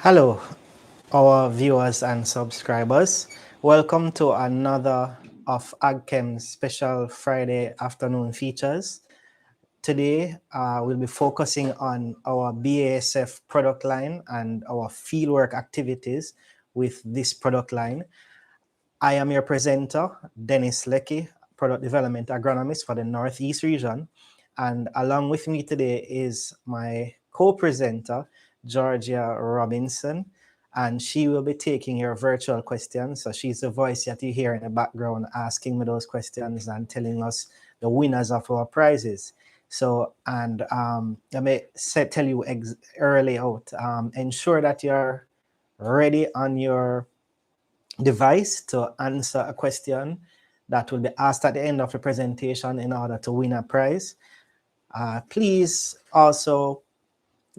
Hello, our viewers and subscribers. Welcome to another of AgChem's special Friday afternoon features. Today, we'll be focusing on our BASF product line and our fieldwork activities with this product line. I am your presenter, Dennis Leckie, Product Development Agronomist for the Northeast region. And along with me today is my co-presenter, Georgia Robinson, and she will be taking your virtual questions. So she's the voice that you hear in the background asking me those questions and telling us the winners of our prizes. So, and let me tell you early out, ensure that you're ready on your device to answer a question that will be asked at the end of the presentation in order to win a prize. Please also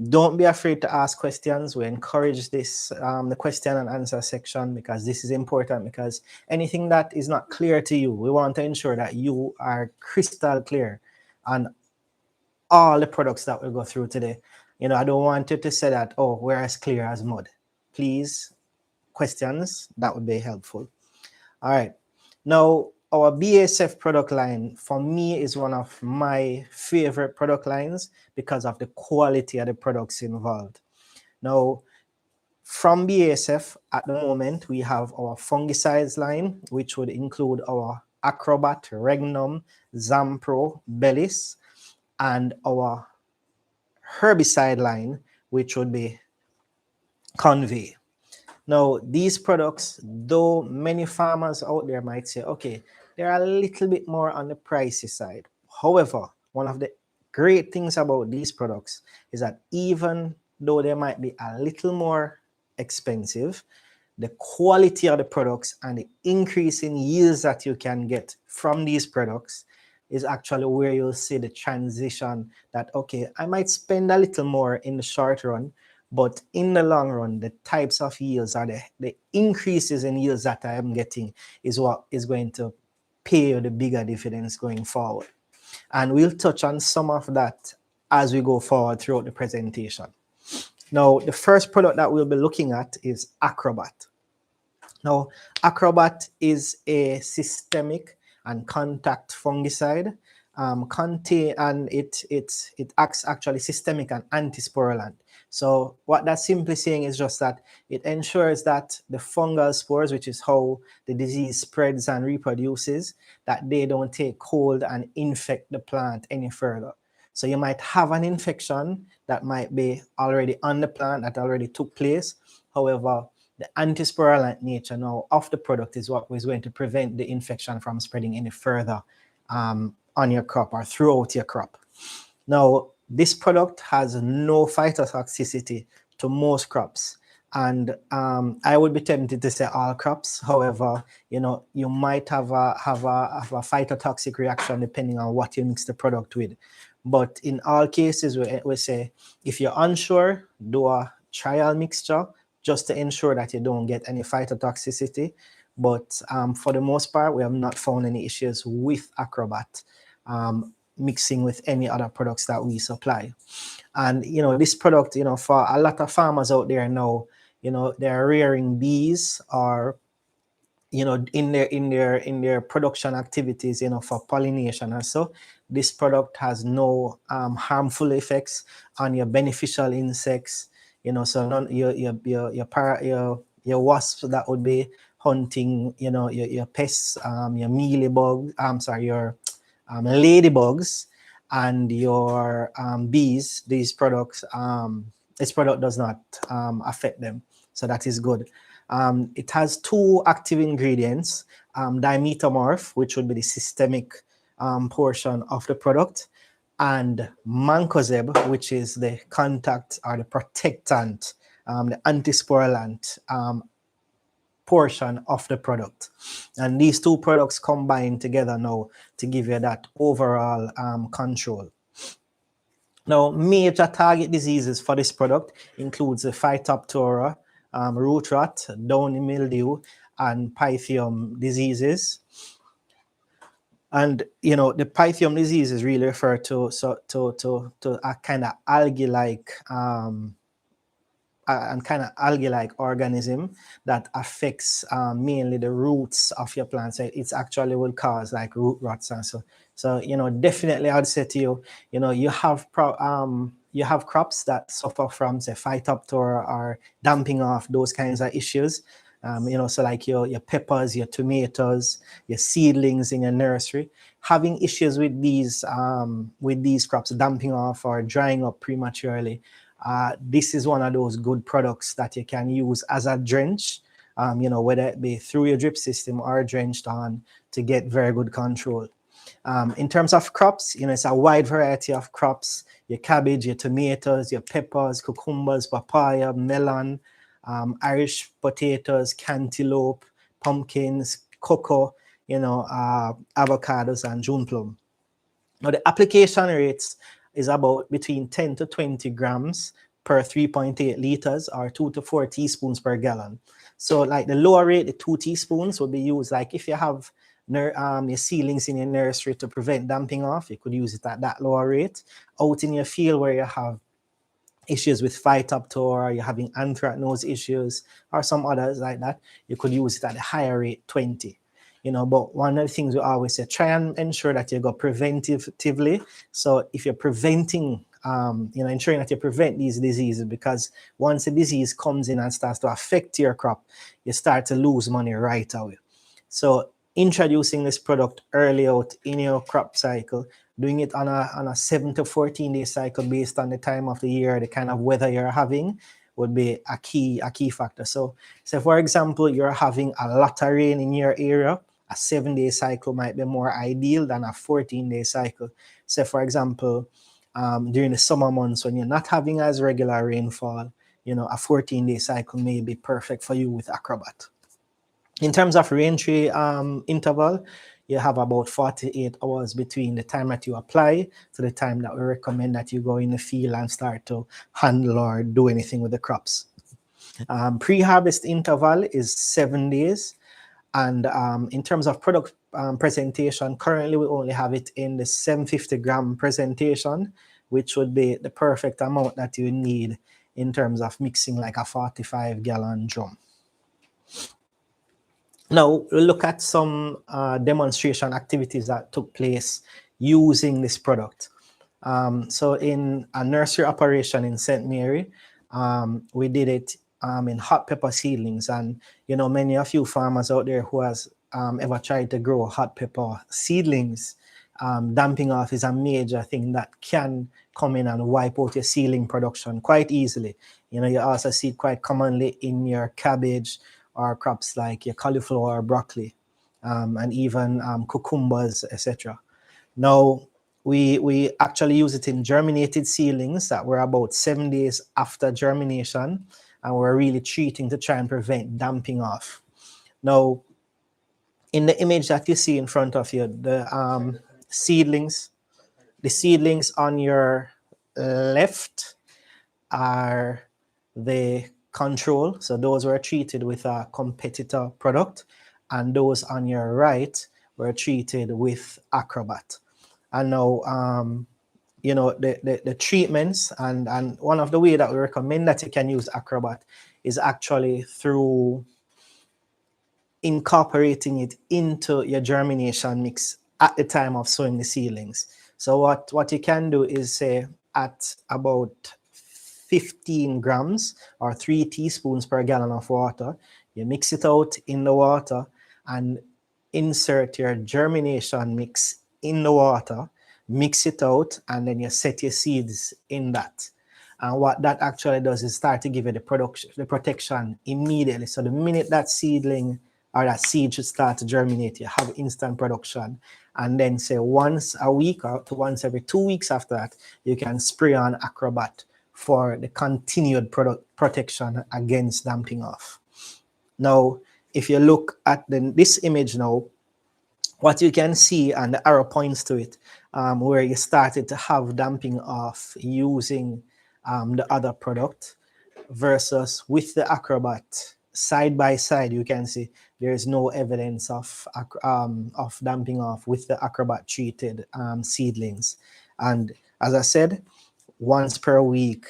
don't be afraid to ask questions. We encourage this, the question and answer section, because this is important, because anything that is not clear to you, we want to ensure that you are crystal clear on all the products that we'll go through today. You know, I don't want you to say that, oh, we're as clear as mud. Please, questions, that would be helpful. All right. Now, our BASF product line, for me, is one of my favorite product lines because of the quality of the products involved. Now, from BASF, at the moment, we have our fungicides line, which would include our Acrobat, Regnum, ZAMPRO, Bellis, and our herbicide line, which would be Convey. Now, these products, though many farmers out there might say, okay, they're a little bit more on the pricey side. However, one of the great things about these products is that even though they might be a little more expensive, the quality of the products and the increase in yields that you can get from these products is actually where you'll see the transition that, okay, I might spend a little more in the short run, but in the long run, the types of yields or the increases in yields that I am getting is what is going to pay you the bigger dividends going forward. And we'll touch on some of that as we go forward throughout the presentation. Now, the first product that we'll be looking at is Acrobat. Now, Acrobat is a systemic and contact fungicide. It acts actually systemic and anti-sporulant. So what that's simply saying is just that it ensures that the fungal spores, which is how the disease spreads and reproduces, that they don't take hold and infect the plant any further. So you might have an infection that might be already on the plant, that already took place. However, the anti-sporulant nature now of the product is what is going to prevent the infection from spreading any further on your crop or throughout your crop. Now, this product has no phytotoxicity to most crops. And I would be tempted to say all crops. However, you know, you might have a phytotoxic reaction depending on what you mix the product with. But in all cases, we say, if you're unsure, do a trial mixture just to ensure that you don't get any phytotoxicity. But for the most part, we have not found any issues with Acrobat mixing with any other products that we supply. And, you know, this product, you know, for a lot of farmers out there now, you know, they're rearing bees or, you know, in their production activities, you know, for pollination and so. This product has no harmful effects on your beneficial insects, you know, so none your wasps that would be hunting, you know, your pests, your mealybugs, your ladybugs and your bees. These products, this product does not affect them, so that is good. It has two active ingredients, Dimethomorph, which would be the systemic portion of the product, and mancozeb, which is the contact or the protectant, the anti-sporulant portion of the product. And these two products combine together now to give you that overall control. Now, major target diseases for this product includes the Phytophthora, root rot, Downy Mildew, and Pythium diseases. And, you know, the Pythium diseases really refer to a kind of algae-like and kind of algae-like organism that affects mainly the roots of your plants. So it's actually will cause like root rots and so. So definitely I'd say to you, you have crops that suffer from say Phytophthora or damping off, those kinds of issues. So like your peppers, your tomatoes, your seedlings in your nursery, having issues with these crops damping off or drying up prematurely. This is one of those good products that you can use as a drench, whether it be through your drip system or drenched on to get very good control. In terms of crops, it's a wide variety of crops: your cabbage, your tomatoes, your peppers, cucumbers, papaya, melon, Irish potatoes, cantaloupe, pumpkins, cocoa, avocados, and June plum. Now, the application rates is about between 10 to 20 grams per 3.8 liters or 2 to 4 teaspoons per gallon. So like the lower rate, the 2 teaspoons would be used like if you have your seedlings in your nursery to prevent damping off, you could use it at that lower rate. Out in your field where you have issues with Phytophthora, you're having anthracnose issues or some others like that, you could use it at the higher rate, 20. But one of the things we always say, try and ensure that you go preventatively. So if you're preventing, ensuring that you prevent these diseases, because once a disease comes in and starts to affect your crop, you start to lose money right away. So introducing this product early out in your crop cycle, doing it on a 7 to 14 day cycle based on the time of the year, the kind of weather you're having, would be a key factor. So for example, you're having a lot of rain in your area, a 7-day cycle might be more ideal than a 14-day cycle. So for example, during the summer months when you're not having as regular rainfall, a 14-day cycle may be perfect for you with Acrobat. In terms of rain-tree interval, you have about 48 hours between the time that you apply to the time that we recommend that you go in the field and start to handle or do anything with the crops. Pre-harvest interval is 7 days. And in terms of product presentation, currently we only have it in the 750 gram presentation, which would be the perfect amount that you need in terms of mixing like a 45-gallon drum. Now, we'll look at some demonstration activities that took place using this product. So in a nursery operation in St. Mary, we did it in hot pepper seedlings. And, many of you farmers out there who has ever tried to grow hot pepper seedlings, damping off is a major thing that can come in and wipe out your seedling production quite easily. You also see it quite commonly in your cabbage or crops like your cauliflower, broccoli, and even cucumbers, etc. Now, we actually use it in germinated seedlings that were about 7 days after germination, and we're really treating to try and prevent damping off. Now, in the image that you see in front of you, the seedlings on your left are the control. So those were treated with a competitor product, and those on your right were treated with Acrobat. And now, the treatments and one of the way that we recommend that you can use Acrobat is actually through incorporating it into your germination mix at the time of sowing the seedlings. So what you can do is say at about 15 grams or 3 teaspoons per gallon of water, you mix it out in the water and insert your germination mix in the water, mix it out, and then you set your seeds in that. And what that actually does is start to give you the protection immediately. So the minute that seedling or that seed should start to germinate, you have instant production. And then say once a week or to once every 2 weeks after that, you can spray on Acrobat for the continued protection against damping off. Now, if you look at this image now, what you can see, and the arrow points to it, where you started to have damping off using the other product versus with the Acrobat, side by side, you can see there is no evidence of damping off with the Acrobat treated seedlings. And as I said, once per week,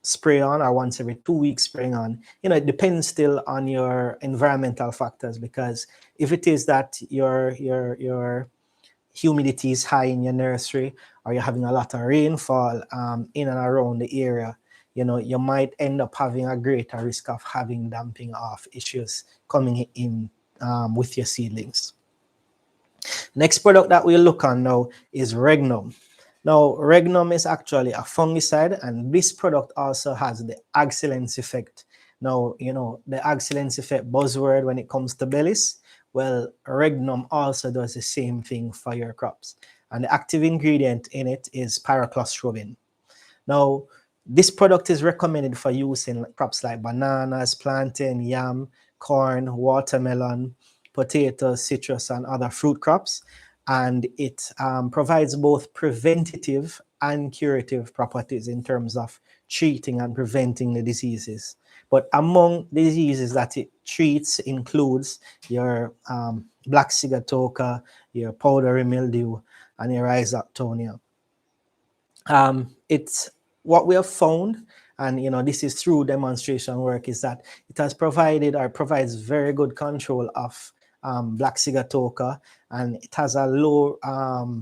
spray on, or once every 2 weeks spraying on. It depends still on your environmental factors, because if it is that your humidity is high in your nursery, or you're having a lot of rainfall in and around the area, you might end up having a greater risk of having damping off issues coming in with your seedlings. Next product that we'll look on now is Regnum. Now, Regnum is actually a fungicide, and this product also has the AgCelence effect. Now, the AgCelence effect buzzword when it comes to bellies. Well, Regnum also does the same thing for your crops. And the active ingredient in it is Pyraclostrobin. Now, this product is recommended for use in crops like bananas, plantain, yam, corn, watermelon, potatoes, citrus, and other fruit crops. And it provides both preventative and curative properties in terms of treating and preventing the diseases. But among the diseases that it treats includes your black sigatoka, your powdery mildew, and your rhizoctonia. It's what we have found, and this is through demonstration work, is that it has provided or provides very good control of black sigatoka, and it has a low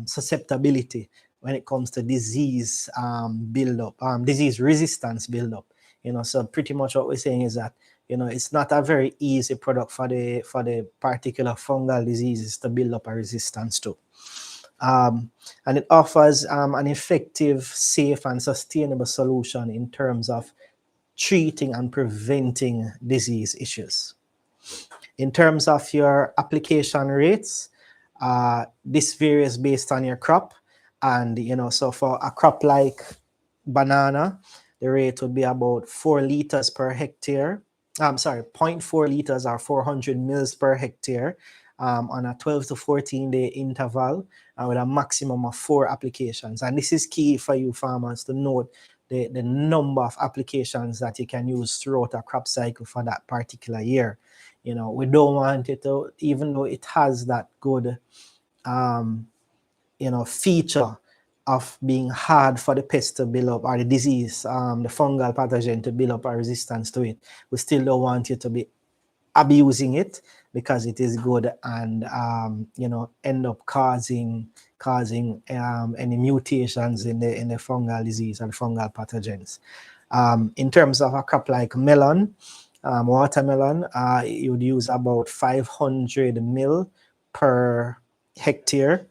susceptibility when it comes to disease buildup, disease resistance buildup. So pretty much what we're saying is that it's not a very easy product for the particular fungal diseases to build up a resistance to. And it offers an effective, safe, and sustainable solution in terms of treating and preventing disease issues. In terms of your application rates, this varies based on your crop. And, so for a crop like banana, the rate would be about 4 liters per hectare. 0.4 liters or 400 mils per hectare on a 12 to 14-day interval with a maximum of 4 applications. And this is key for you farmers to note the number of applications that you can use throughout a crop cycle for that particular year. We don't want it to, even though it has that good, feature of being hard for the pest to build up, or the disease, the fungal pathogen to build up a resistance to it. We still don't want you to be abusing it because it is good and end up causing any mutations in the fungal disease and fungal pathogens. In terms of a crop like melon, watermelon, you would use about 500 mil per hectare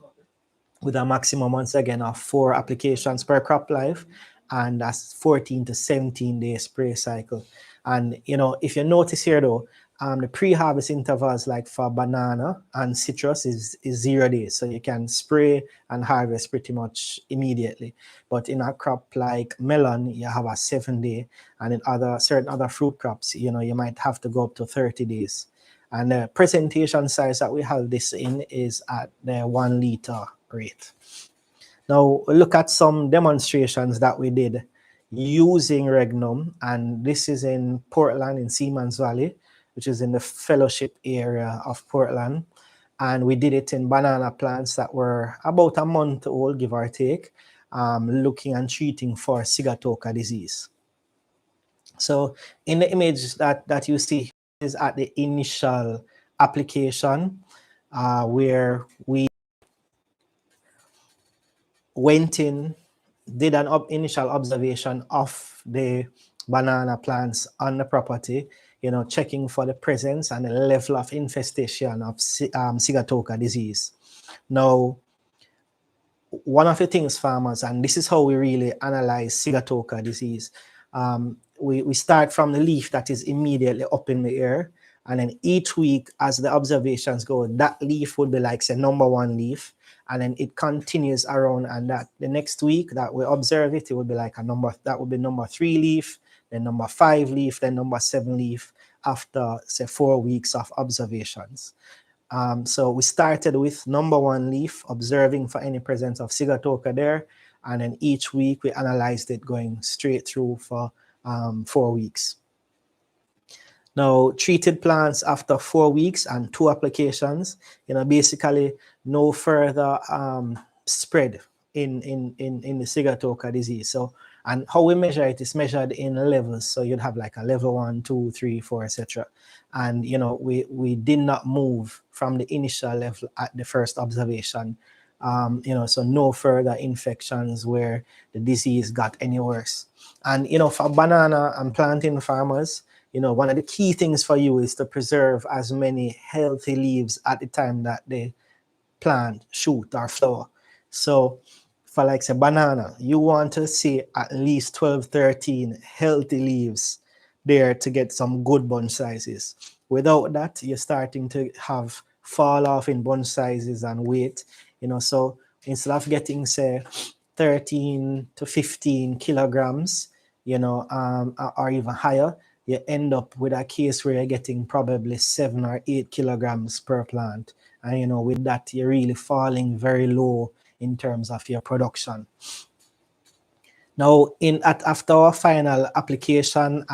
with a maximum, once again, of 4 applications per crop life, and that's 14 to 17 day spray cycle. And if you notice here though, the pre-harvest intervals, like for banana and citrus, is 0 days, so you can spray and harvest pretty much immediately. But in a crop like melon, you have a 7-day, and in certain other fruit crops, you might have to go up to 30 days. And the presentation size that we have this in is at the 1 liter rate. Now we'll look at some demonstrations that we did using Regnum, and this is in Portland, in Seamans Valley, which is in the fellowship area of Portland. And we did it in banana plants that were about a month old, give or take, looking and treating for sigatoka disease. So in the image that you see is at the initial application, where we went in, did an initial observation of the banana plants on the property, checking for the presence and the level of infestation of sigatoka disease. Now, one of the things farmers, and this is how we really analyze sigatoka disease, we start from the leaf that is immediately up in the air, and then each week as the observations go, that leaf would be like, say, number 1 leaf, and then it continues around, and that the next week that we observe it, it would be like that would be number 3 leaf, then number 5 leaf, then number 7 leaf, after, say, 4 weeks of observations. So we started with number 1 leaf, observing for any presence of sigatoka there, and then each week we analyzed it going straight through for 4 weeks. Now, treated plants after 4 weeks and 2 applications, basically no further spread in the sigatoka disease. So And how we measure it is measured in levels. So you'd have like a level 1, 2, 3, 4, etc. And we did not move from the initial level at the first observation. So no further infections where the disease got any worse. And for banana and plantain farmers, one of the key things for you is to preserve as many healthy leaves at the time that they plant, shoot, or flower. So for like say banana, you want to see at least 12, 13 healthy leaves there to get some good bunch sizes. Without that, you're starting to have fall off in bunch sizes and weight. So instead of getting say 13 to 15 kilograms, or even higher, you end up with a case where you're getting probably 7 or 8 kilograms per plant. And with that, you're really falling very low in terms of your production. Now, after our final application,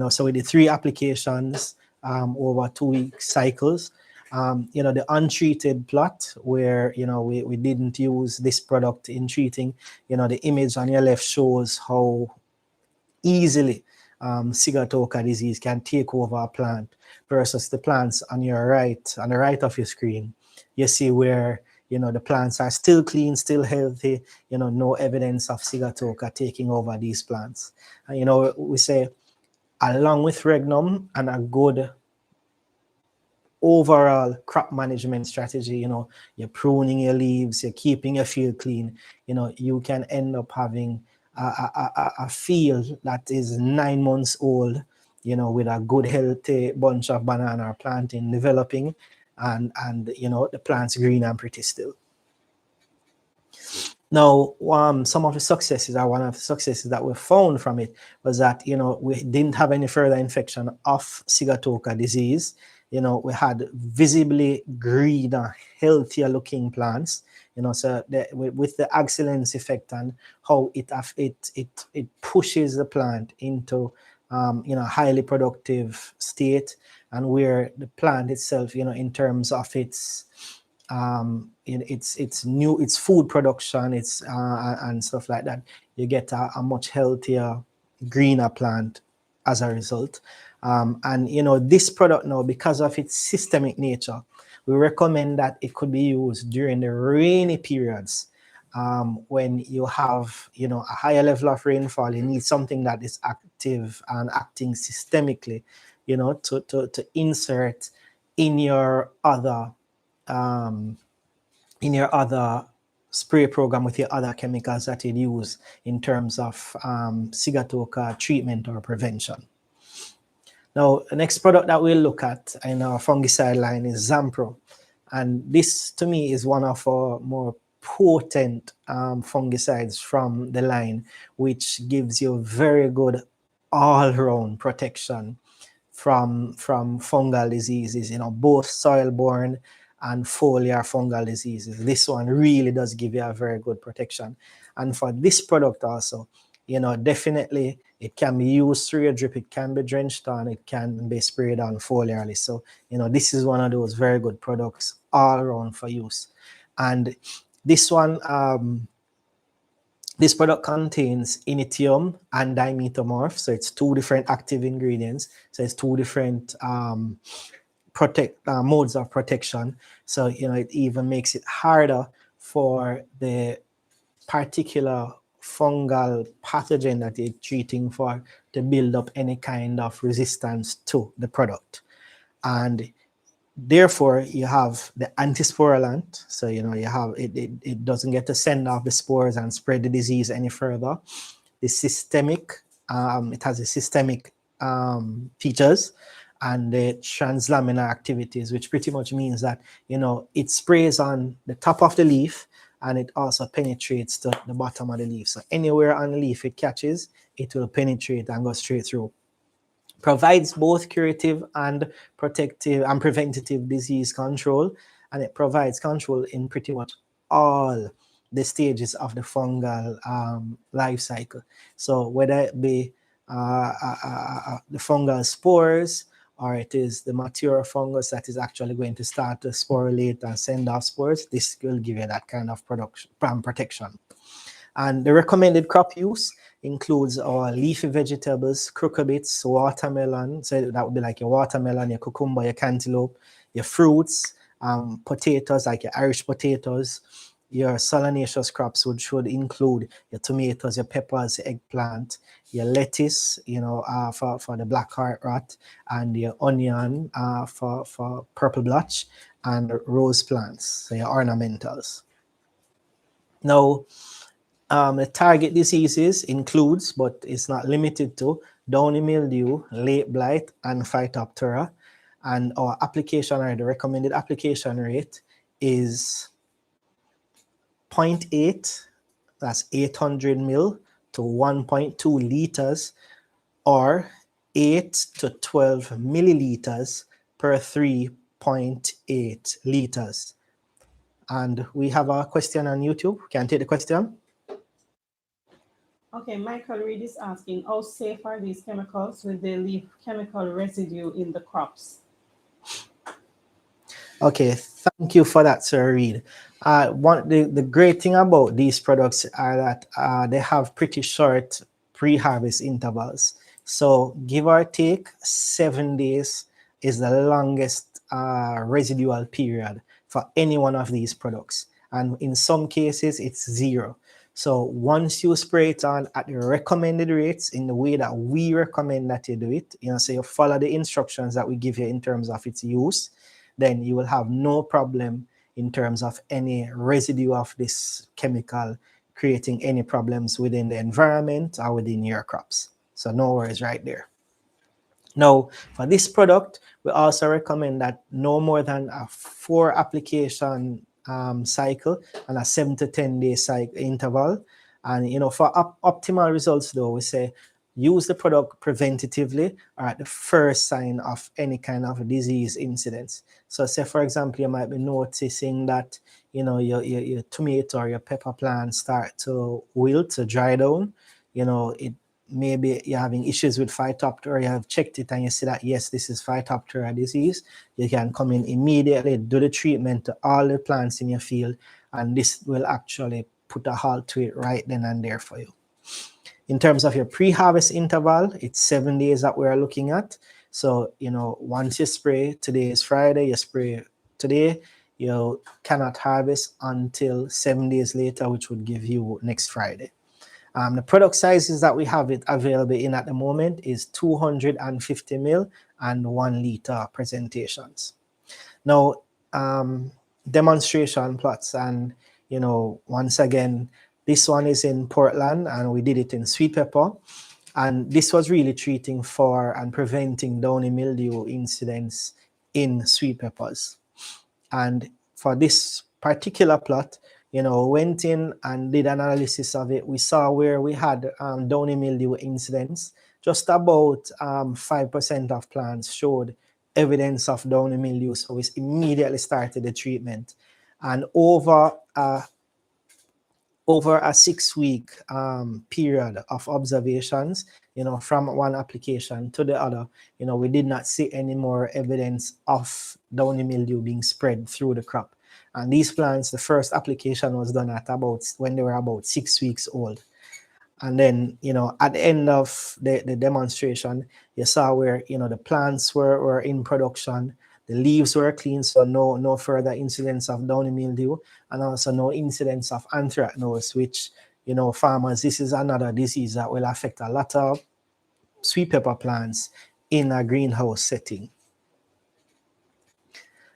so we did 3 applications over 2-week cycles. The untreated plot where we didn't use this product in treating, the image on your left shows how easily Sigatoka disease can take over a plant, versus the plants on the right of your screen. You see where the plants are still clean, still healthy, no evidence of Sigatoka taking over these plants. And we say, along with Regnum and a good overall crop management strategy, you're pruning your leaves, you're keeping your field clean, you can end up having a field that is 9 months old, with a good healthy bunch of banana or plantain developing, and the plant's green and pretty still. Now, some of the successes, or one of the successes that we found from it, was that we didn't have any further infection of Sigatoka disease. We had visibly greener, healthier looking plants. So with the AgCelence effect and how it pushes the plant into highly productive state, and where the plant itself, in terms of its food production, and stuff like that, you get a much healthier, greener plant as a result. And this product now, because of its systemic nature, we recommend that it could be used during the rainy periods, when you have a higher level of rainfall. You need something that is active and acting systemically, to insert in your other spray program with your other chemicals that you use in terms of Sigatoka treatment or prevention. Now, the next product that we'll look at in our fungicide line is ZAMPRO. And this, to me, is one of our more potent fungicides from the line, which gives you very good all-round protection from fungal diseases, both soil-borne and foliar fungal diseases. This one really does give you a very good protection. And for this product also, definitely it can be used through your drip, it can be drenched on, it can be sprayed on foliarly. So, this is one of those very good products all around for use. And this one, this product contains Initium and Dimethomorph. So it's 2 different active ingredients. So it's 2 different modes of protection. So, it even makes it harder for the particular fungal pathogen that you're treating for to build up any kind of resistance to the product. And therefore, you have the Anti-Sporulant. So, you have it doesn't get to send off the spores and spread the disease any further. The systemic, it has a systemic features, and the Translaminar Activities, which pretty much means that, it sprays on the top of the leaf, and it also penetrates to the bottom of the leaf. So anywhere on the leaf it catches, it will penetrate and go straight through. Provides both curative and protective and preventative disease control, and it provides control in pretty much all the stages of the fungal life cycle. So whether it be the fungal spores, or it is the mature fungus that is actually going to start to sporulate and send off spores, this will give you that kind of protection. And the recommended crop use, includes our leafy vegetables, cucurbits, watermelon. So that would be like your watermelon, your cucumber, your cantaloupe, your fruits, potatoes like your Irish potatoes. Your solanaceous crops should include your tomatoes, your peppers, your eggplant, your lettuce, for the black heart rot, and your onion for purple blotch, and rose plants, so your ornamentals. Now, the target diseases includes, but it's not limited to, Downy Mildew, late blight, and Phytophthora. And our application, or the recommended application rate, is 0.8, that's 800 mil to 1.2 liters, or 8 to 12 milliliters per 3.8 liters. And we have a question on YouTube. Can I take the question? Okay, Michael Reed is asking, how safe are these chemicals? Will they leave chemical residue in the crops? Okay, thank you for that, Sir Reed. The great thing about these products are that they have pretty short pre-harvest intervals. So give or take 7 days is the longest residual period for any one of these products. And in some cases, it's 0. So once you spray it on at the recommended rates in the way that we recommend that you do it, so you follow the instructions that we give you in terms of its use, then you will have no problem in terms of any residue of this chemical creating any problems within the environment or within your crops. So no worries right there. Now, for this product, we also recommend that no more than a 4 application cycle and a 7 to 10 day cycle interval. And for optimal results, though, we say use the product preventatively or at the first sign of any kind of disease incidence. So say, for example, you might be noticing that your tomato or your pepper plant start to wilt, to dry down. Maybe you're having issues with Phytophthora, you have checked it and you see that, yes, this is Phytophthora disease. You can come in immediately, do the treatment to all the plants in your field, and this will actually put a halt to it right then and there for you. In terms of your pre-harvest interval, it's 7 days that we're looking at. So, once you spray, today is Friday, you spray today, you cannot harvest until 7 days later, which would give you next Friday. The product sizes that we have it available in at the moment is 250 ml and 1 liter presentations. Now, demonstration plots, and once again, this one is in Portland and we did it in sweet pepper, and this was really treating for and preventing downy mildew incidents in sweet peppers. And for this particular plot, went in and did analysis of it. We saw where we had downy mildew incidents. Just about 5% of plants showed evidence of downy mildew, so we immediately started the treatment. And over a 6-week period of observations, from one application to the other, we did not see any more evidence of downy mildew being spread through the crop. And these plants, the first application was done at when they were about 6 weeks old. And then, at the end of the demonstration, you saw where, the plants were in production, the leaves were clean, so no further incidents of downy mildew, and also no incidents of anthracnose, which, farmers, this is another disease that will affect a lot of sweet pepper plants in a greenhouse setting.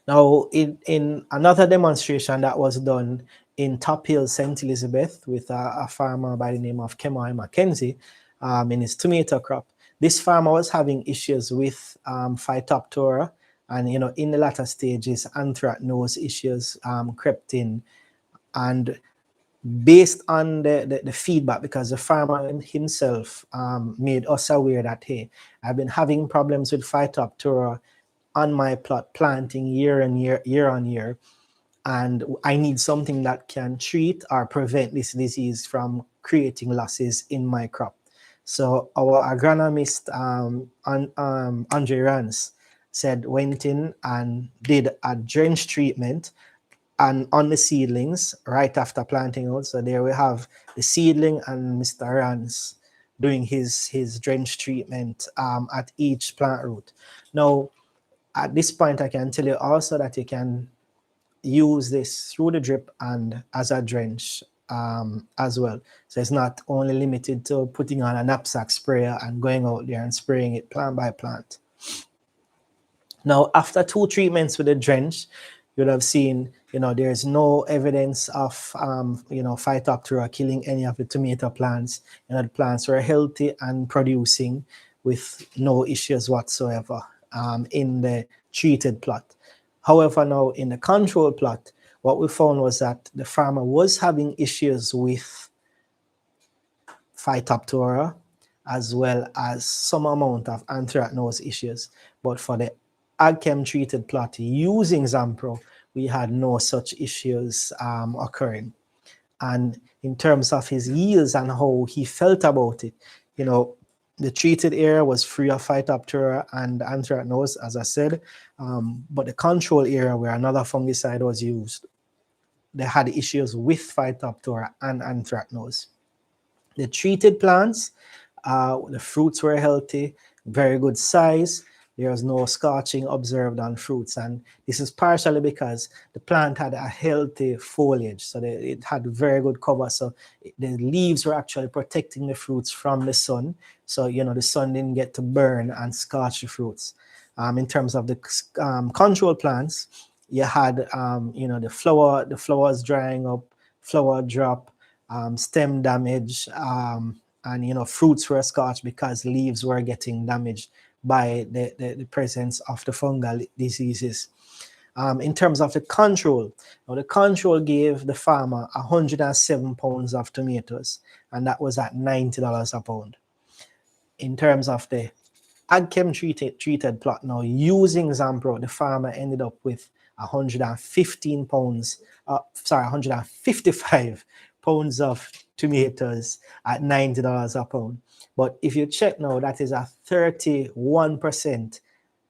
Now, in another demonstration that was done in Top Hill, St. Elizabeth, with a farmer by the name of Kemoy, McKenzie, in his tomato crop, this farmer was having issues with Phytophthora, and in the latter stages, anthracnose issues crept in. And based on the feedback, because the farmer himself made us aware that, hey, I've been having problems with Phytophthora on my plot planting year on year, and I need something that can treat or prevent this disease from creating losses in my crop. So our agronomist, Andre Rance, went in and did a drench treatment and on the seedlings right after planting out. So there we have the seedling and Mr. Rance doing his drench treatment at each plant root. Now, at this point, I can tell you also that you can use this through the drip and as a drench as well. So it's not only limited to putting on a knapsack sprayer and going out there and spraying it plant by plant. Now, after 2 treatments with the drench, you would have seen, there's no evidence of, Phytophthora killing any of the tomato plants. The plants were healthy and producing with no issues whatsoever in the treated plot. However, now in the control plot, what we found was that the farmer was having issues with Phytophthora as well as some amount of anthracnose issues. But for the AgChem treated plot using ZAMPRO, we had no such issues occurring. And in terms of his yields and how he felt about it, the treated area was free of Phytophthora and anthracnose, as I said, but the control area where another fungicide was used, they had issues with Phytophthora and anthracnose. The treated plants, the fruits were healthy, very good size. There was no scorching observed on fruits, and this is partially because the plant had a healthy foliage, so it had very good cover. So the leaves were actually protecting the fruits from the sun, so the sun didn't get to burn and scorch the fruits. In terms of the control plants, you had the flowers drying up, flower drop, stem damage, and fruits were scorched because leaves were getting damaged by the presence of the fungal diseases. In terms of the control, now the control gave the farmer 107 pounds of tomatoes, and that was at $90 a pound. In terms of the AgChem treated plot, now using ZAMPRO, the farmer ended up with 155 pounds of tomatoes at $90 a pound. But if you check now, that is a 31%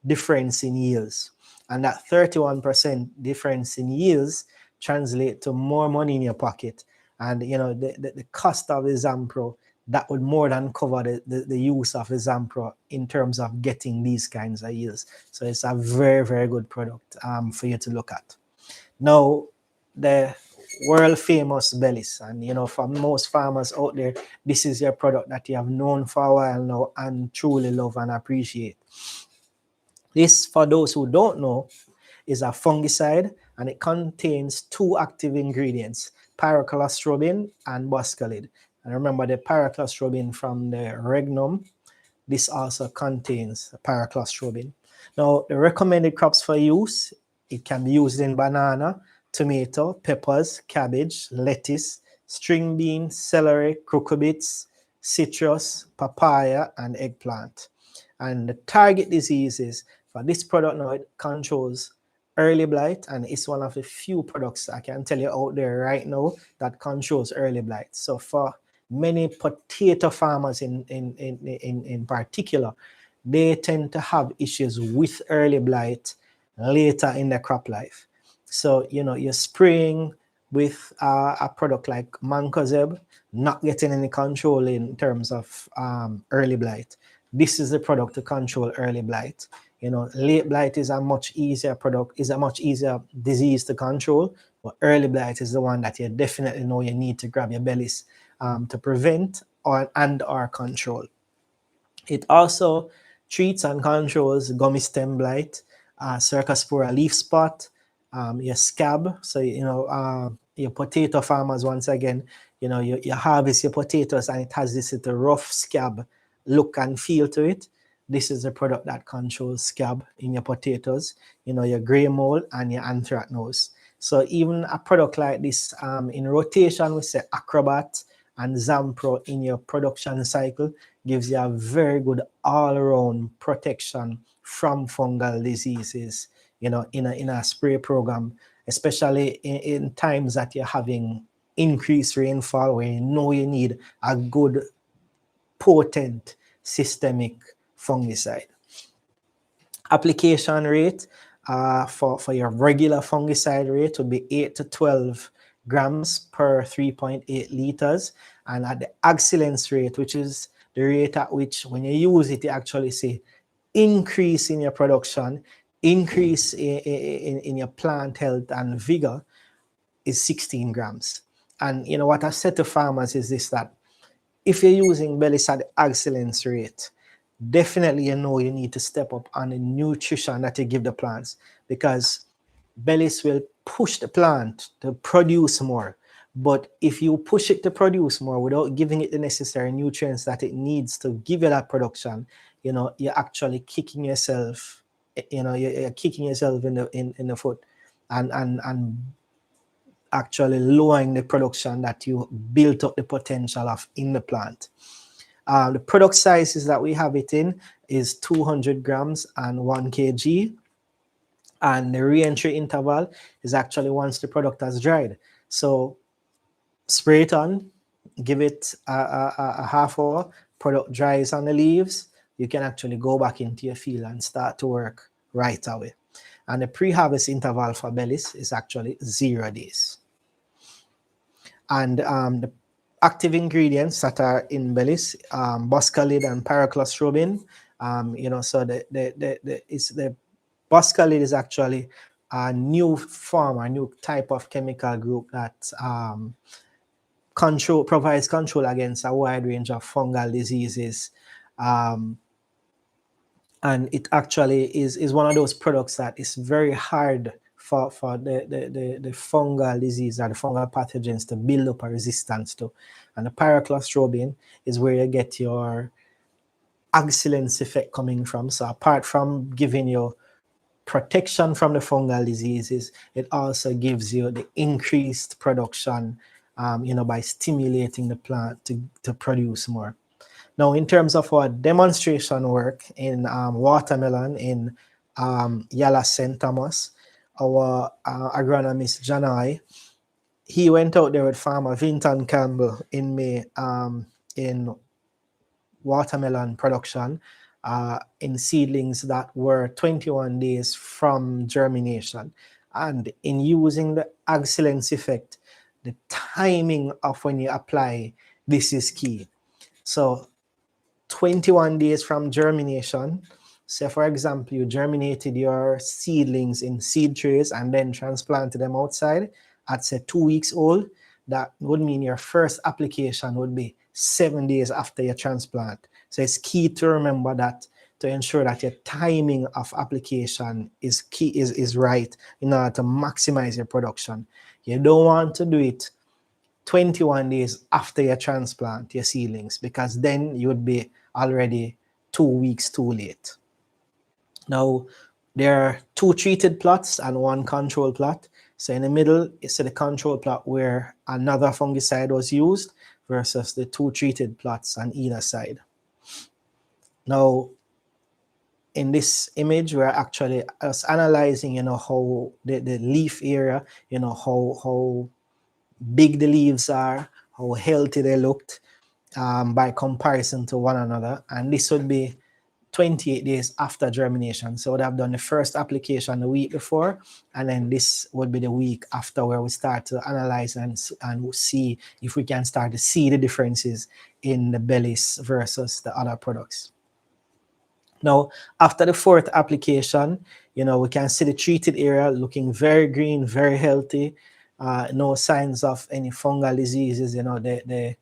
difference in yields. And that 31% difference in yields translate to more money in your pocket. And the cost of the ZAMPRO, that would more than cover the use of the ZAMPRO in terms of getting these kinds of yields. So it's a very, very good product for you to look at. Now, the world famous bellies, and for most farmers out there, this is your product that you have known for a while now and truly love and appreciate. This, for those who don't know, is a fungicide, and it contains 2 active ingredients, Pyraclostrobin and Boscalid. And remember the Pyraclostrobin from the regnum, this also contains Pyraclostrobin. Now, the recommended crops for use, it can be used in banana, tomato, peppers, cabbage, lettuce, string bean, celery, cucurbits, citrus, papaya, and eggplant. And the target diseases for this product now, it controls early blight, and it's one of the few products I can tell you out there right now that controls early blight. So for many potato farmers in particular, they tend to have issues with early blight later in their crop life. So, you're spraying with a product like Mancozeb, not getting any control in terms of early blight. This is the product to control early blight. Late blight is a much easier product, is a much easier disease to control, but early blight is the one that you definitely know you need to grab your bellies to prevent or control. It also treats and controls gummy stem blight, Cercospora leaf spot, your scab. So, your potato farmers, once again, you harvest your potatoes and it has this little rough scab look and feel to it. This is a product that controls scab in your potatoes, your gray mold and your anthracnose. So even a product like this in rotation, we say Acrobat and ZAMPRO in your production cycle gives you a very good all-around protection from fungal diseases, in a spray program, especially in times that you're having increased rainfall where you need a good, potent systemic fungicide. Application rate for your regular fungicide rate would be 8 to 12 grams per 3.8 liters. And at the AgCelence rate, which is the rate at which when you use it, you actually see increase in your production, increase in your plant health and vigor is 16 grams. And you know what I said to farmers is this, that if you're using bellies at the AgCelence rate, definitely you know you need to step up on the nutrition that you give the plants, because bellies will push the plant to produce more. But if you push it to produce more without giving it the necessary nutrients that it needs to give you that production, you know, you're actually kicking yourself, you know, you're kicking yourself in the foot, and actually lowering the production that you built up the potential of in the plant. The product sizes that we have it in is 200 grams and 1 kg. And the re-entry interval is actually once the product has dried. So spray it on, give it a half hour, product dries on the leaves, you can actually go back into your field and start to work right away. And the pre-harvest interval for bellies is actually 0 days. And the active ingredients that are in bellies, Boscalid and Pyraclostrobin, you know, so the Boscalid is actually a new form, a new type of chemical group that provides control against a wide range of fungal diseases. And it actually is one of those products that is very hard for the fungal disease or the fungal pathogens to build up a resistance to. And the Pyraclostrobin is where you get your AgCelence effect coming from. So apart from giving you protection from the fungal diseases, it also gives you the increased production, you know, by stimulating the plant to produce more. Now, in terms of our demonstration work in watermelon in Yala St. Thomas, our agronomist Janai, he went out there with farmer Vinton Campbell in May in watermelon production in seedlings that were 21 days from germination. And in using the AgCelence effect, the timing of when you apply this is key. So 21 days from germination. Say, for example, you germinated your seedlings in seed trays and then transplanted them outside at, say, 2 weeks old. That would mean your first application would be 7 days after your transplant. So it's key to remember that, to ensure that your timing of application is key, is right, in order to maximize your production. You don't want to do it 21 days after your transplant, your seedlings, because then you would be already 2 weeks too late. Now, there are 2 treated plots and 1 control plot. So in the middle is the control plot where another fungicide was used versus the 2 treated plots on either side. Now, in this image, we're actually analyzing, you know, how the leaf area, you know, how big the leaves are, how healthy they looked by comparison to one another. And this would be 28 days after germination. So I've done the first application the week before, and then this would be the week after, where we start to analyze and see if we can start to see the differences in the bellies versus the other products. Now, after the 4th application, you know, we can see the treated area looking very green, very healthy. No signs of any fungal diseases. You know, the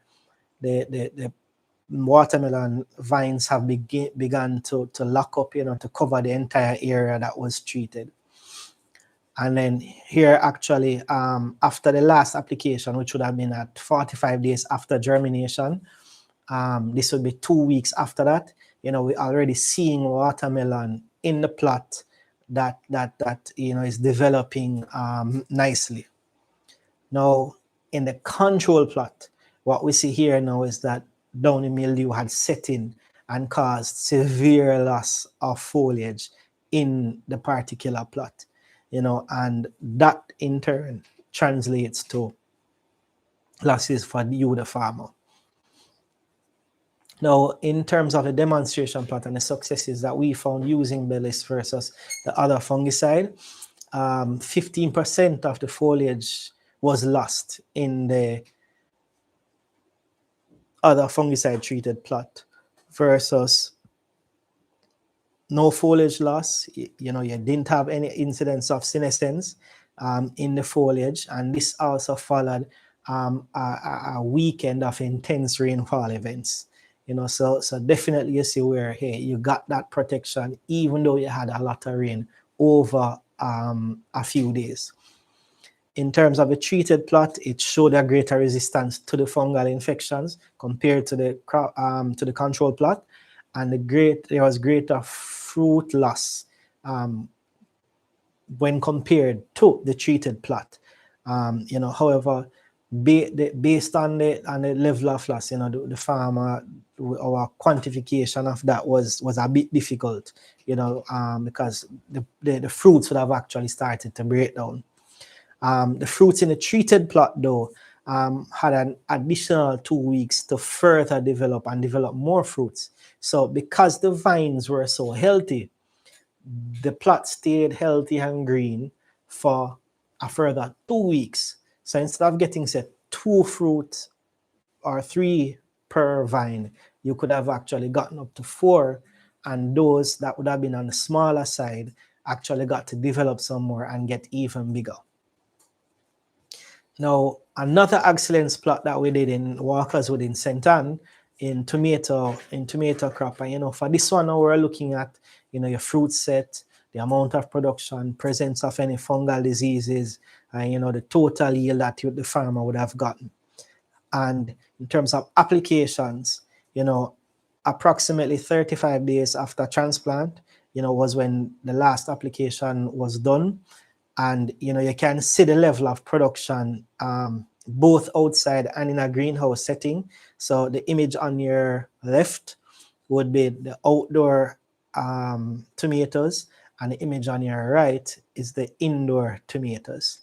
watermelon vines have begun to lock up, you know, to cover the entire area that was treated. And then here, actually, after the last application, which would have been at 45 days after germination, this would be 2 weeks after that. You know, we're already seeing watermelon in the plot that you know, is developing nicely. Now, in the control plot, what we see here now is that Downy mildew had set in and caused severe loss of foliage in the particular plot, you know, and that in turn translates to losses for you, the farmer. Now, in terms of the demonstration plot and the successes that we found using bellies versus the other fungicide, 15% of the foliage was lost in the other fungicide treated plot, versus no foliage loss. You know, you didn't have any incidents of senescence in the foliage, and this also followed a weekend of intense rainfall events. You know, so definitely you see where, hey, you got that protection even though you had a lot of rain over a few days. In terms of the treated plot, it showed a greater resistance to the fungal infections compared to the control plot, and there was greater fruit loss when compared to the treated plot. You know, however, based on the level of loss, you know, the farmer, our quantification of that was a bit difficult, you know, because the fruits would have actually started to break down. The fruits in the treated plot, though, had an additional 2 weeks to further develop more fruits. So because the vines were so healthy, the plot stayed healthy and green for a further 2 weeks. So instead of getting, say, 2 fruits or 3 per vine, you could have actually gotten up to 4, and those that would have been on the smaller side actually got to develop some more and get even bigger. Now, another excellence plot that we did in Walkers within St. Anne in tomato crop, and you know, for this one now we're looking at, you know, your fruit set, the amount of production, presence of any fungal diseases, and you know, the total yield that the farmer would have gotten. And in terms of applications, you know, approximately 35 days after transplant, you know, was when the last application was done. And you know, you can see the level of production both outside and in a greenhouse setting. So the image on your left would be the outdoor tomatoes, and the image on your right is the indoor tomatoes.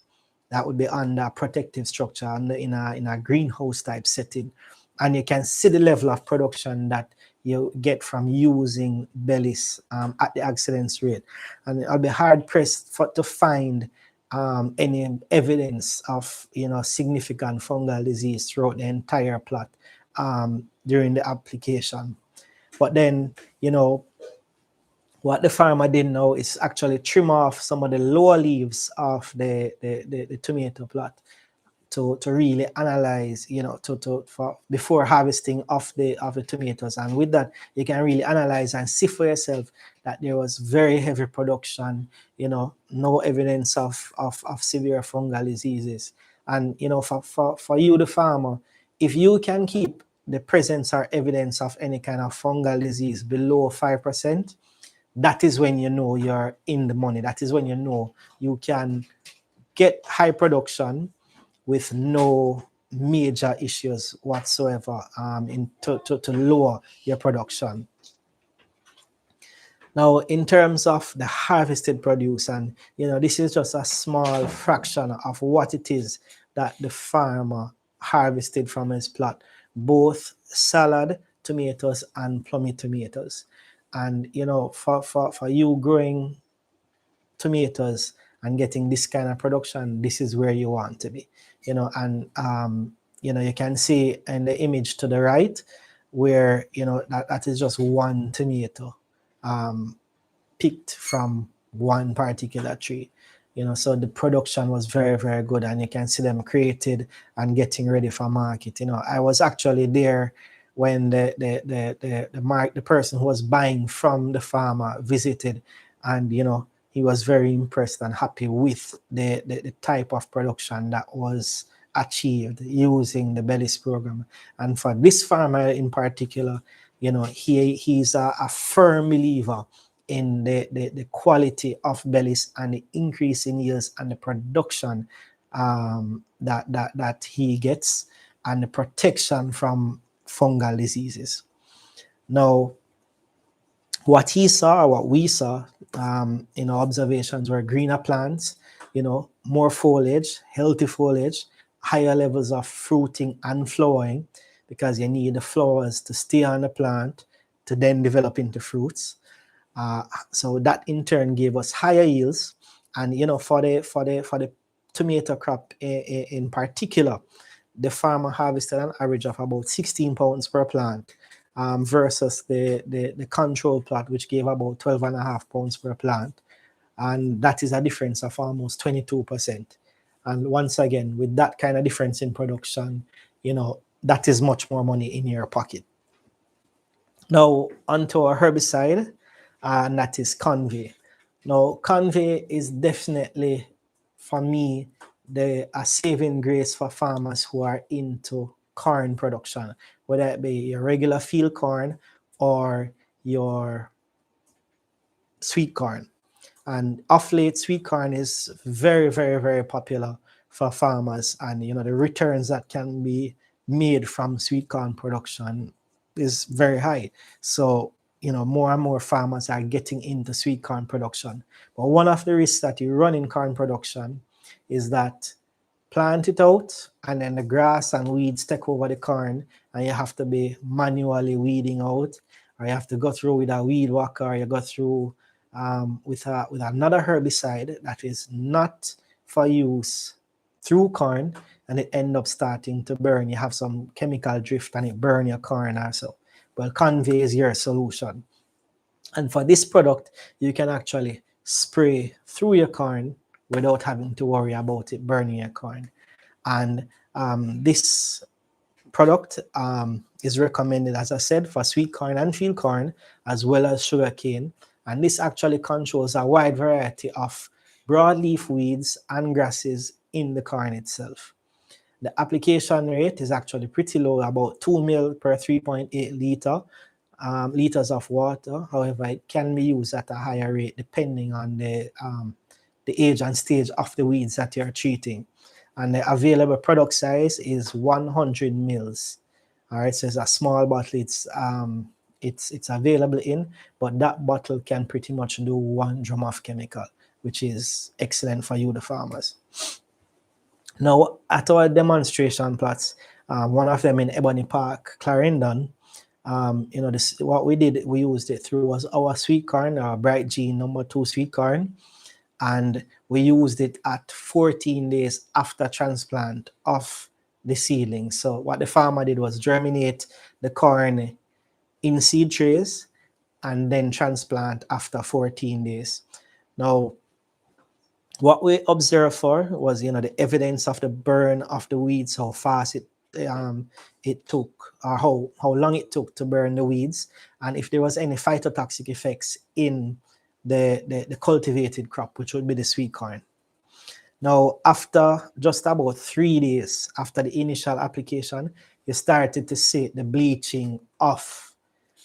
That would be under protective structure in a greenhouse type setting. And you can see the level of production that you get from using bellies at the AgCelence rate. And I'll be hard pressed to find any evidence of, you know, significant fungal disease throughout the entire plot during the application. But then, you know, what the farmer didn't know is actually trim off some of the lower leaves of the tomato plot to really analyze, you know, for before harvesting of the tomatoes. And with that, you can really analyze and see for yourself that there was very heavy production, you know, no evidence of severe fungal diseases. And you know, for you, the farmer, if you can keep the presence or evidence of any kind of fungal disease below 5%, that is when you know you're in the money. That is when you know you can get high production with no major issues whatsoever to lower your production. Now, in terms of the harvested produce, and you know, this is just a small fraction of what it is that the farmer harvested from his plot, both salad tomatoes and plummy tomatoes. And you know, for you growing tomatoes and getting this kind of production, this is where you want to be, you know. And you know, you can see in the image to the right where, you know, that is just one tomato picked from one particular tree, you know. So the production was very, very good, and you can see them created and getting ready for market. You know, I was actually there when the person who was buying from the farmer visited, and you know, he was very impressed and happy with the type of production that was achieved using the bellies program. And for this farmer in particular, you know, he's a firm believer in the quality of bellies and the increase in yields and the production that he gets, and the protection from fungal diseases. Now, what he saw, what we saw in our observations were greener plants, you know, more foliage, healthy foliage, higher levels of fruiting and flowering, because you need the flowers to stay on the plant to then develop into fruits. So that in turn gave us higher yields. And you know, for the tomato crop in particular, the farmer harvested an average of about 16 pounds per plant, versus the control plot, which gave about 12.5 pounds per plant. And that is a difference of almost 22%. And once again, with that kind of difference in production, that is much more money in your pocket. Now, onto a herbicide, and that is Convey. Now, Convey is definitely, for me, a saving grace for farmers who are into corn production, whether it be your regular field corn or your sweet corn. And off late, sweet corn is very, very, very popular for farmers. And, the returns that can be made from sweet corn production is very high. So, more and more farmers are getting into sweet corn production. But one of the risks that you run in corn production is that plant it out and then the grass and weeds take over the corn and you have to be manually weeding out, or you have to go through with a weed whacker, or you go through with another herbicide that is not for use through corn, and it end up starting to burn. You have some chemical drift and it burn your corn also. Well, Convey is your solution. And for this product, you can actually spray through your corn without having to worry about it burning your corn. And this product is recommended, as I said, for sweet corn and field corn, as well as sugarcane. And this actually controls a wide variety of broadleaf weeds and grasses in the corn itself. The application rate is actually pretty low, about 2 ml per 3.8 liters of water. However, it can be used at a higher rate depending on the age and stage of the weeds that you're treating. And the available product size is 100 mils. All right, so it's a small bottle. It's available in, but that bottle can pretty much do 1 drum of chemical, which is excellent for you, the farmers. Now, at our demonstration plots, one of them in Ebony Park, Clarendon, what we did, we used it through was our sweet corn, our Bright Gene number 2 sweet corn, and we used it at 14 days after transplant of the seedling. So what the farmer did was germinate the corn in seed trays and then transplant after 14 days. Now, what we observed for was, the evidence of the burn of the weeds, how fast it took, or how long it took to burn the weeds, and if there was any phytotoxic effects in the cultivated crop, which would be the sweet corn. Now, after just about 3 days after the initial application, you started to see the bleaching of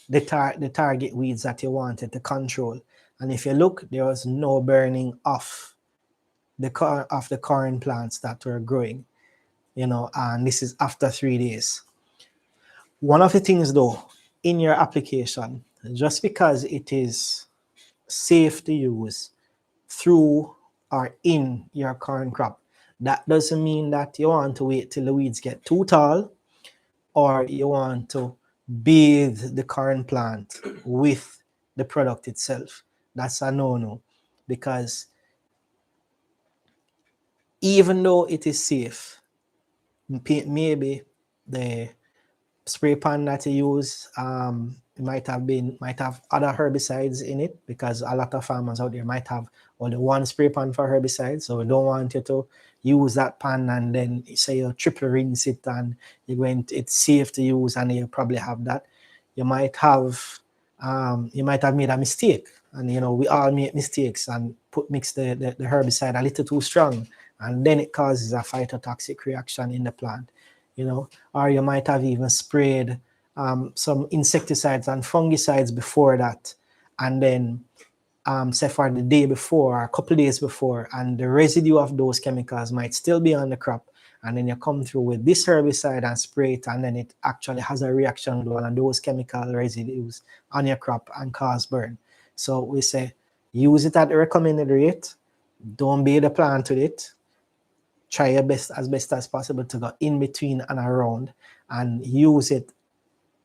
the target weeds that you wanted to control. And if you look, there was no burning of the corn plants that were growing, and this is after 3 days. One of the things though, in your application, just because it is safe to use through or in your corn crop, that doesn't mean that you want to wait till the weeds get too tall or you want to bathe the corn plant with the product itself. That's a no-no, because even though it is safe, maybe the spray pan that you use might have other herbicides in it, because a lot of farmers out there might have only one spray pan for herbicides. So we don't want you to use that pan and then say you triple rinse it and it's safe to use and you probably have that. You might have made a mistake, and we all make mistakes and mix the herbicide a little too strong, and then it causes a phytotoxic reaction in the plant. Or you might have even sprayed some insecticides and fungicides before that, and then say for the day before or a couple of days before, and the residue of those chemicals might still be on the crop, and then you come through with this herbicide and spray it, and then it actually has a reaction with one of those chemical residues on your crop and cause burn. So we say use it at the recommended rate, don't bathe the plant with it, try your best as possible to go in between and around, and use it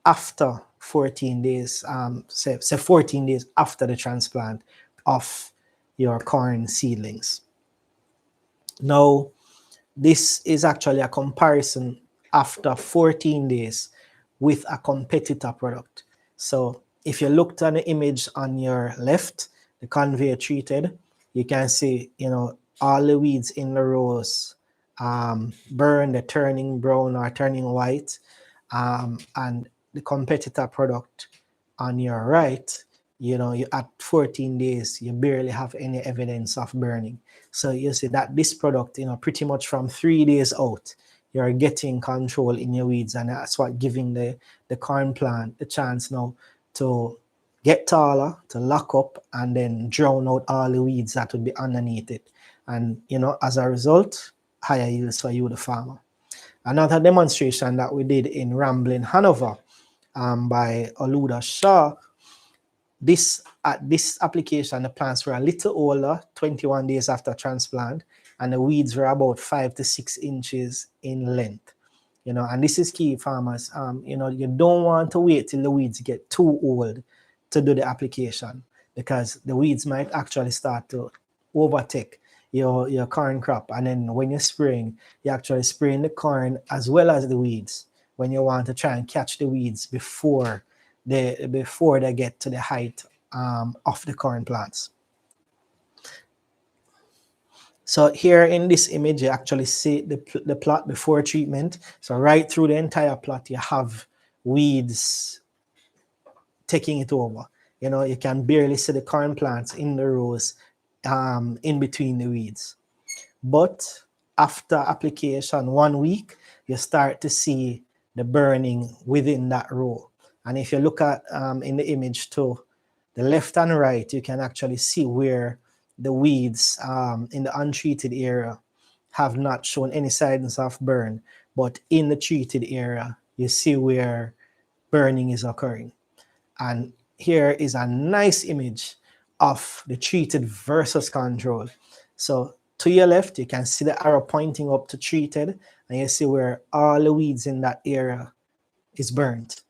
after 14 days, say 14 days after the transplant of your corn seedlings. Now, this is actually a comparison after 14 days with a competitor product. So if you looked at the image on your left, the conveyor treated, you can see, all the weeds in the rows burn, they're turning brown or turning white. And the competitor product on your right, you at 14 days, you barely have any evidence of burning. So you see that this product, pretty much from 3 days out, you're getting control in your weeds, and that's what giving the corn plant the chance now to get taller, to lock up, and then drown out all the weeds that would be underneath it. And as a result, higher yields for you, the farmer. Another demonstration that we did in Ramblin, Hanover, by Oluda Shaw. At this application, the plants were a little older, 21 days after transplant, and the weeds were about 5 to 6 inches in length. And this is key, farmers. You don't want to wait till the weeds get too old to do the application, because the weeds might actually start to overtake your corn crop. And then when you're spraying, you're actually spraying the corn as well as the weeds, when you want to try and catch the weeds before they get to the height of the corn plants. So here in this image, you actually see the plot before treatment. So right through the entire plot, you have weeds taking it over. You can barely see the corn plants in the rows in between the weeds. But after application 1 week, you start to see the burning within that row. And if you look at in the image to the left and right, you can actually see where the weeds in the untreated area have not shown any signs of burn. But in the treated area, you see where burning is occurring. And here is a nice image of the treated versus control. So to your left, you can see the arrow pointing up to treated, and you see where all the weeds in that area is burnt.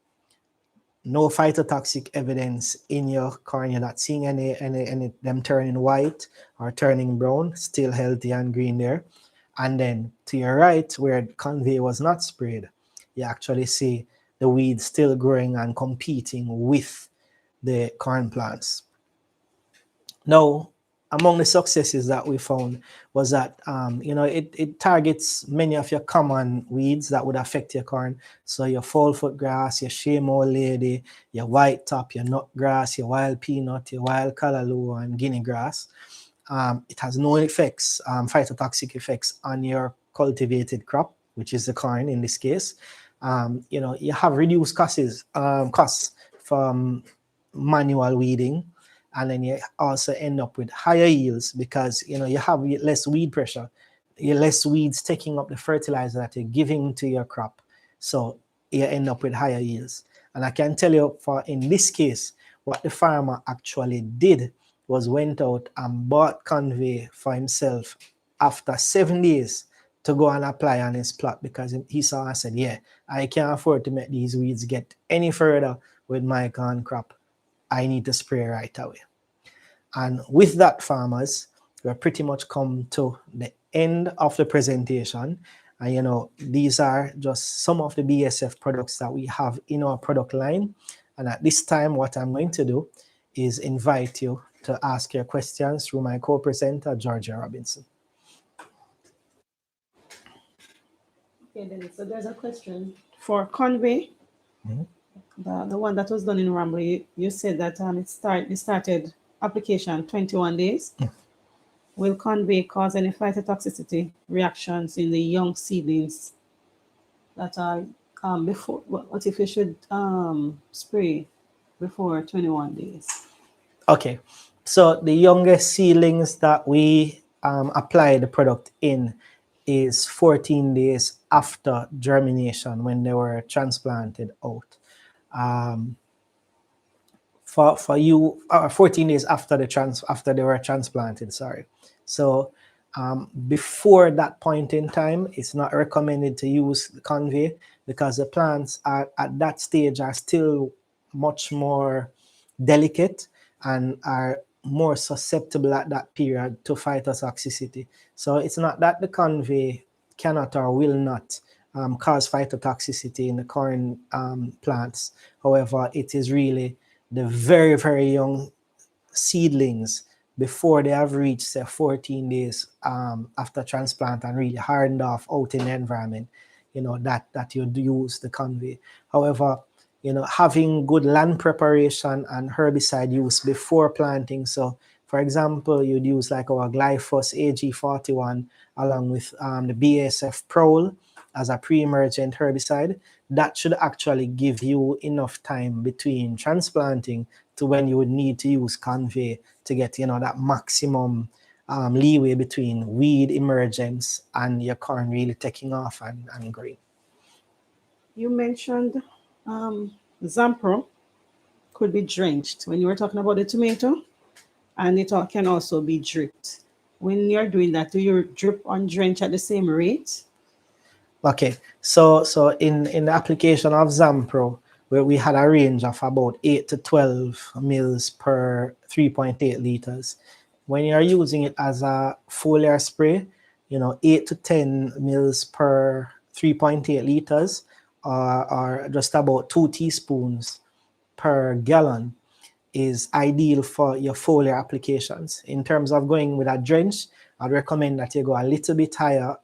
No phytotoxic evidence in your corn. You're not seeing any them turning white or turning brown, still healthy and green there. And then to your right, where the conveyor was not sprayed, you actually see the weeds still growing and competing with the corn plants. Now, among the successes that we found was that it targets many of your common weeds that would affect your corn. So your fall foot grass, your shame old lady, your white top, your nut grass, your wild peanut, your wild callaloo, and guinea grass. It has no effects, phytotoxic effects on your cultivated crop, which is the corn in this case. You have reduced costs from manual weeding, and then you also end up with higher yields because you have less weed pressure, you're less weeds taking up the fertilizer that you're giving to your crop, so you end up with higher yields. And I can tell you, for in this case, what the farmer actually did was went out and bought convey for himself after 7 days to go and apply on his plot, because he saw and said, yeah, I can't afford to make these weeds get any further with my corn crop. I need to spray right away. And with that, farmers, we're pretty much come to the end of the presentation. And these are just some of the BASF products that we have in our product line. And at this time, what I'm going to do is invite you to ask your questions through my co-presenter, Georgia Robinson. Okay, then, so there's a question for convey. The one that was done in Rambley. You said that it started application 21 days. Will convey cause any phytotoxicity reactions in the young seedlings that are before? What if you should spray before 21 days? Okay, so the youngest seedlings that we apply the product in is 14 days after germination, when they were transplanted out. For you, 14 days after they were transplanted, sorry. So before that point in time, it's not recommended to use the convey, because the plants are at that stage are still much more delicate and are more susceptible at that period to phytotoxicity. So it's not that the convey cannot or will not cause phytotoxicity in the corn plants. However, it is really the very, very young seedlings before they have reached, say, 14 days after transplant and really hardened off out in the environment, that you use the convey. However, having good land preparation and herbicide use before planting. So, for example, you'd use like our Glyphos AG41 along with the BASF Prowl as a pre-emergent herbicide. That should actually give you enough time between transplanting to when you would need to use convey to get, that maximum leeway between weed emergence and your corn really taking off and growing. You mentioned ZAMPRO could be drenched when you were talking about the tomato, and it can also be dripped. When you're doing that, do you drip and drench at the same rate? Okay, so in the application of ZAMPRO, where we had a range of about 8 to 12 mils per 3.8 liters. When you're using it as a foliar spray, 8 to 10 mils per 3.8 liters, or just about 2 teaspoons per gallon is ideal for your foliar applications. In terms of going with a drench, I'd recommend that you go a little bit higher,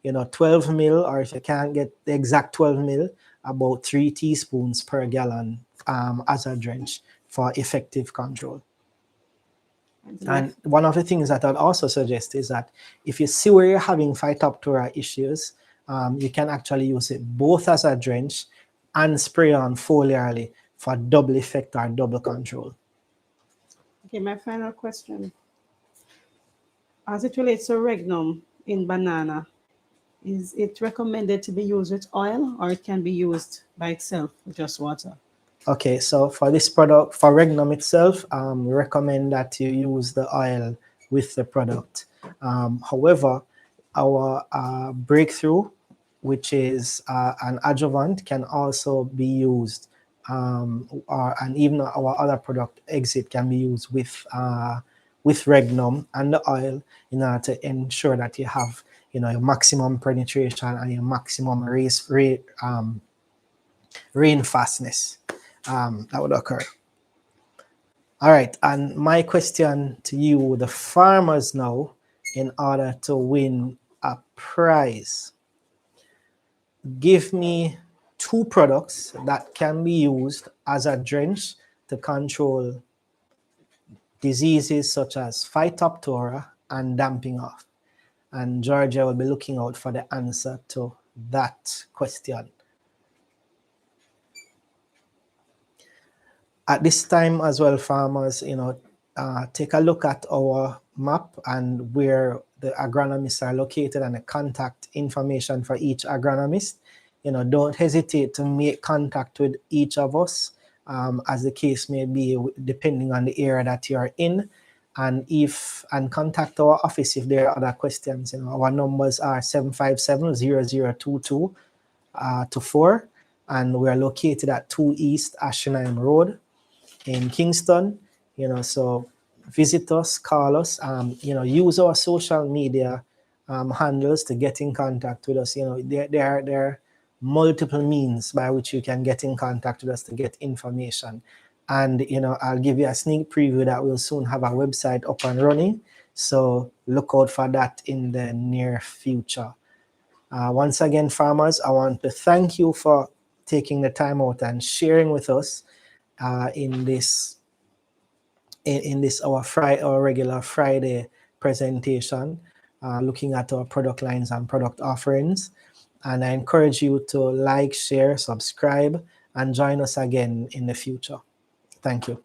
12 mil, or if you can't get the exact 12 mil, about 3 teaspoons per gallon as a drench for effective control. And one of the things that I'd also suggest is that if you see where you're having Phytophthora issues, you can actually use it both as a drench and spray on foliarly for double effect or double control. Okay, my final question. As it relates to regnum in banana, is it recommended to be used with oil, or it can be used by itself with just water? Okay, so for this product, for regnum itself, we recommend that you use the oil with the product. However, our breakthrough, which is an adjuvant, can also be used, and even our other product, Exit, can be used with regnum and the oil in order to ensure that you have, your maximum penetration and your maximum rain fastness that would occur. All right, and my question to you, the farmers now, in order to win a prize, give me 2 products that can be used as a drench to control diseases such as Phytophthora and damping off. And Georgia will be looking out for the answer to that question. At this time as well, farmers, take a look at our map and where the agronomists are located and the contact information for each agronomist. Don't hesitate to make contact with each of us, as the case may be, depending on the area that you're in. And contact our office if there are other questions. Our numbers are 757-0022-24, and we're located at 2 East Ashenheim Road in Kingston. So visit us, call us, use our social media handles to get in contact with us. There are multiple means by which you can get in contact with us to get information. And, I'll give you a sneak preview that we'll soon have a website up and running. So look out for that in the near future. Once again, farmers, I want to thank you for taking the time out and sharing with us in this our regular Friday presentation, looking at our product lines and product offerings. And I encourage you to like, share, subscribe, and join us again in the future. Thank you.